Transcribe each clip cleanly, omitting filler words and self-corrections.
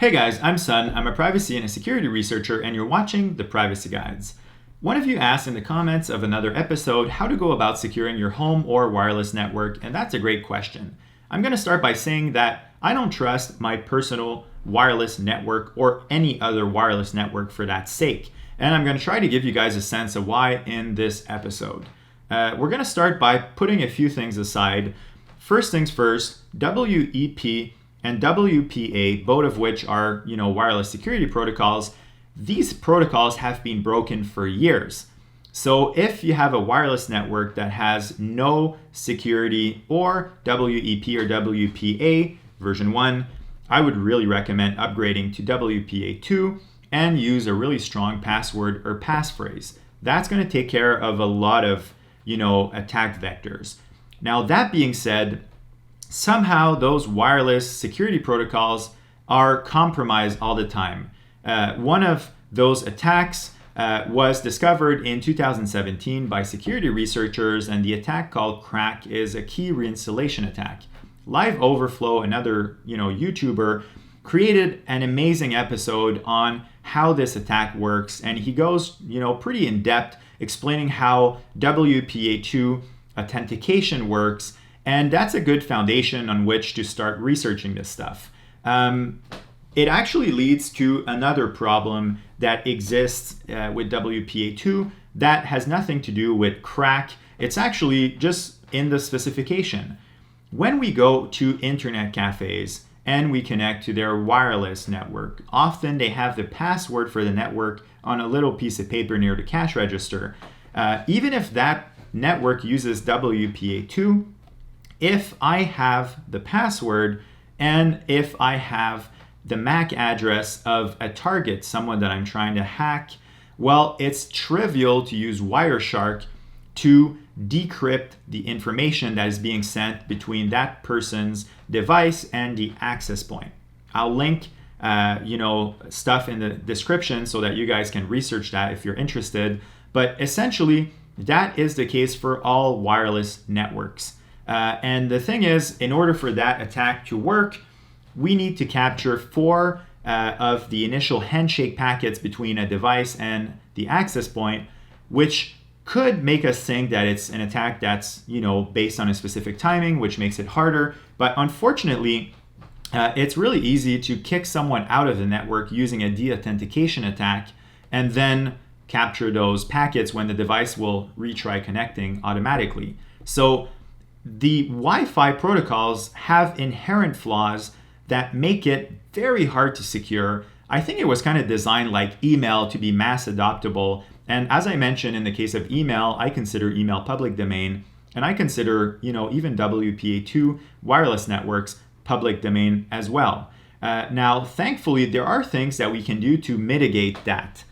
Hey guys, I'm Sun. I'm a privacy and a security researcher, and you're watching the Privacy Guides. One of you asked in the comments of another episode how to go about securing your home or wireless network, and that's a great question. I'm going to start by saying that I don't trust my personal wireless network or any other wireless network for that sake, and I'm going to try to give you guys a sense of why in this episode. We're going to start by putting a few things aside. First things first, WEP and WPA, both of which are, wireless security protocols, these protocols have been broken for years. So if you have a wireless network that has no security or WEP or WPA version 1, I would really recommend upgrading to WPA 2 and use a really strong password or passphrase. That's going to take care of a lot of, attack vectors. Now, that being said, somehow those wireless security protocols are compromised all the time. One of those attacks was discovered in 2017 by security researchers, and the attack called Crack is a key reinstallation attack. Live Overflow, another YouTuber, created an amazing episode on how this attack works, and he goes pretty in depth explaining how WPA2 authentication works. And that's a good foundation on which to start researching this stuff. It actually leads to another problem that exists with WPA2 that has nothing to do with Crack. It's actually just in the specification. When we go to internet cafes and we connect to their wireless network, often they have the password for the network on a little piece of paper near the cash register. Even if that network uses WPA2, if I have the password and if I have the MAC address of a target, someone that I'm trying to hack, well, it's trivial to use Wireshark to decrypt the information that is being sent between that person's device and the access point. I'll link stuff in the description so that you guys can research that if you're interested. But essentially, that is the case for all wireless networks. And the thing is, in order for that attack to work, we need to capture 4 of the initial handshake packets between a device and the access point, which could make us think that it's an attack that's, based on a specific timing, which makes it harder. But unfortunately, it's really easy to kick someone out of the network using a deauthentication attack and then capture those packets when the device will retry connecting automatically. So the Wi-Fi protocols have inherent flaws that make it very hard to secure. I think it was kind of designed like email to be mass adoptable. And as I mentioned, in the case of email, I consider email public domain, and I consider, even WPA2 wireless networks public domain as well. Now, thankfully, there are things that we can do to mitigate that.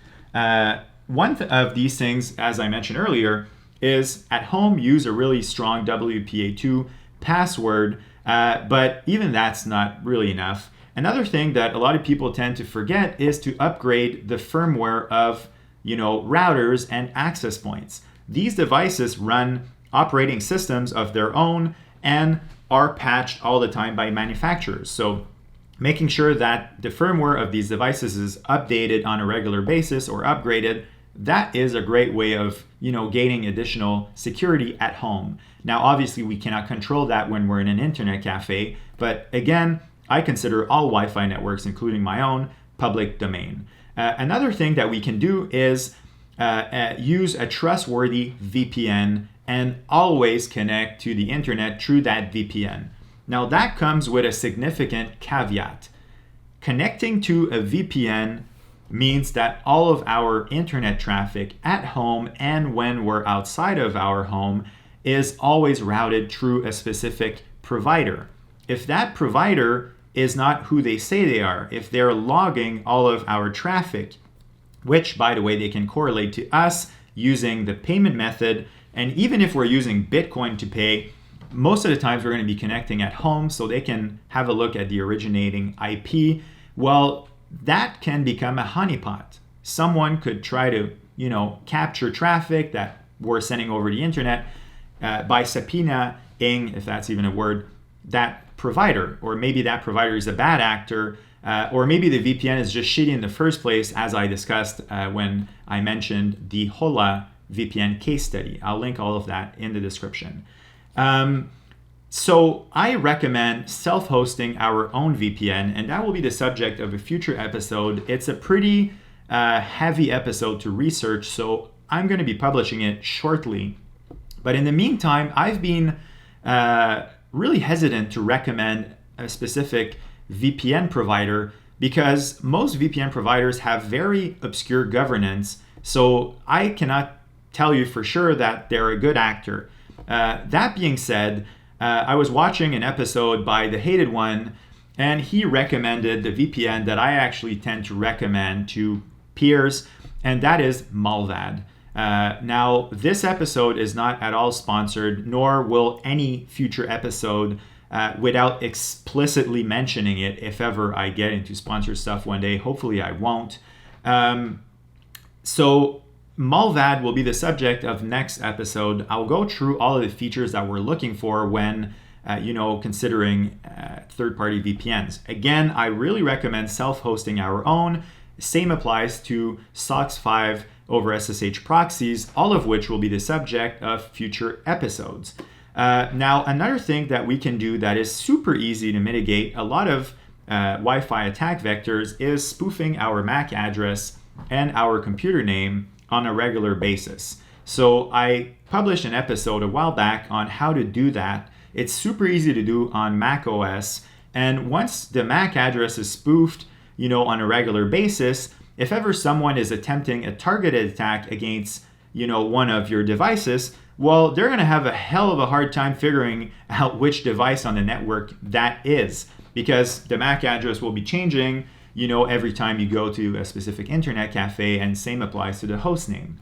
One of these things, as I mentioned earlier, is at home use a really strong WPA2 password, but even that's not really enough. Another thing that a lot of people tend to forget is to upgrade the firmware of routers and access points. These devices run operating systems of their own and are patched all the time by manufacturers. So making sure that the firmware of these devices is updated on a regular basis or upgraded, that is a great way of gaining additional security at home. Now, obviously, we cannot control that when we're in an internet cafe, but again, I consider all Wi-Fi networks, including my own, public domain. Another thing that we can do is use a trustworthy VPN and always connect to the internet through that VPN. Now, that comes with a significant caveat. Connecting to a VPN means that all of our internet traffic at home and when we're outside of our home is always routed through a specific provider. If that provider is not who they say they are, if they're logging all of our traffic, which, by the way, they can correlate to us using the payment method, and even if we're using Bitcoin to pay, most of the times we're going to be connecting at home so they can have a look at the originating IP. Well, that can become a honeypot. Someone could try to, capture traffic that we're sending over the internet by subpoenaing, if that's even a word, that provider, or maybe that provider is a bad actor or maybe the VPN is just shitty in the first place, as I discussed when I mentioned the Hola VPN case study. I'll link all of that in the description. So I recommend self-hosting our own VPN, and that will be the subject of a future episode. It's a pretty heavy episode to research, so I'm going to be publishing it shortly. But in the meantime, I've been really hesitant to recommend a specific VPN provider because most VPN providers have very obscure governance, so I cannot tell you for sure that they're a good actor. That being said, I was watching an episode by The Hated One, and he recommended the VPN that I actually tend to recommend to peers, and that is Malvad. Now, this episode is not at all sponsored, nor will any future episode without explicitly mentioning it if ever I get into sponsored stuff one day. Hopefully I won't. So Malvad will be the subject of next episode. I'll go through all of the features that we're looking for when considering third-party VPNs. Again, I really recommend self-hosting our own. Same applies to SOCKS 5 over SSH proxies, all of which will be the subject of future episodes. Now, another thing that we can do that is super easy to mitigate a lot of Wi-Fi attack vectors is spoofing our MAC address and our computer name on a regular basis. So I published an episode a while back on how to do that. It's super easy to do on Mac OS. And once the MAC address is spoofed, on a regular basis, if ever someone is attempting a targeted attack against, one of your devices, well, they're going to have a hell of a hard time figuring out which device on the network that is, because the MAC address will be changing every time you go to a specific internet cafe, and same applies to the host name.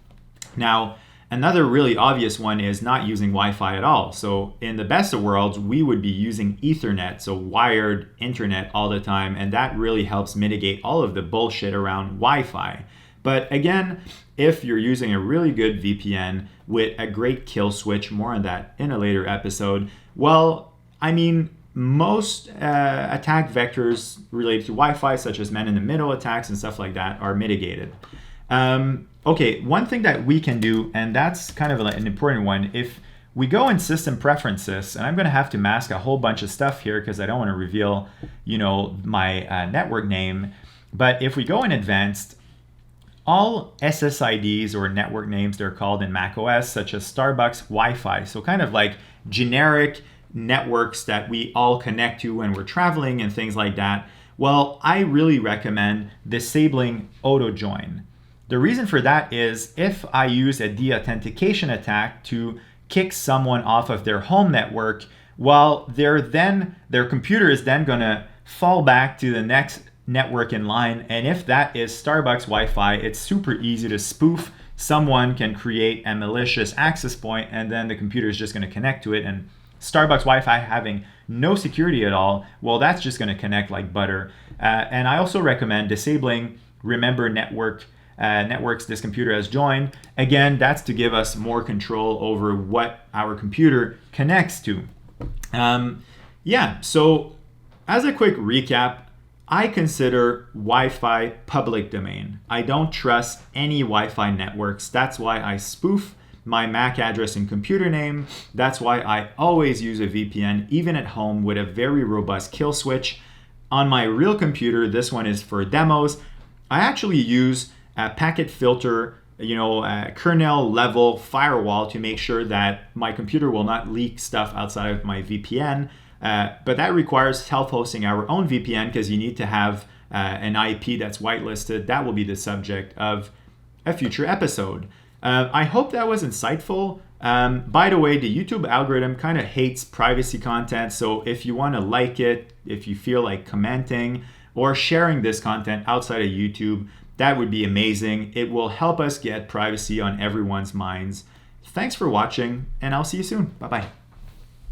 Now, another really obvious one is not using Wi-Fi at all. So in the best of worlds, we would be using Ethernet, so wired internet all the time, and that really helps mitigate all of the bullshit around Wi-Fi. But again, if you're using a really good VPN with a great kill switch, more on that in a later episode, well, most attack vectors related to Wi-Fi, such as man-in-the-middle attacks and stuff like that, are mitigated. Okay, one thing that we can do, and that's kind of an important one, if we go in system preferences, and I'm going to have to mask a whole bunch of stuff here because I don't want to reveal, my network name, but if we go in advanced, all SSIDs, or network names they're called in macOS, such as Starbucks Wi-Fi, so kind of like generic networks that we all connect to when we're traveling and things like that, well, I really recommend disabling auto join. The reason for that is if I use a deauthentication attack to kick someone off of their home network, well, their computer is then going to fall back to the next network in line, and if that is Starbucks Wi-Fi, it's super easy to spoof. Someone can create a malicious access point, and then the computer is just going to connect to it, and Starbucks Wi-Fi having no security at all, well, that's just going to connect like butter. And I also recommend disabling remember networks this computer has joined. Again, that's to give us more control over what our computer connects to. So as a quick recap, I consider Wi-Fi public domain. I don't trust any Wi-Fi networks. That's why I spoof my MAC address and computer name. That's why I always use a VPN, even at home, with a very robust kill switch. On my real computer, this one is for demos, I actually use a packet filter, a kernel level firewall to make sure that my computer will not leak stuff outside of my VPN. But that requires self-hosting our own VPN because you need to have an IP that's whitelisted. That will be the subject of a future episode. I hope that was insightful. By the way, the YouTube algorithm kind of hates privacy content. So if you want to like it, if you feel like commenting or sharing this content outside of YouTube, that would be amazing. It will help us get privacy on everyone's minds. Thanks for watching, and I'll see you soon. Bye-bye.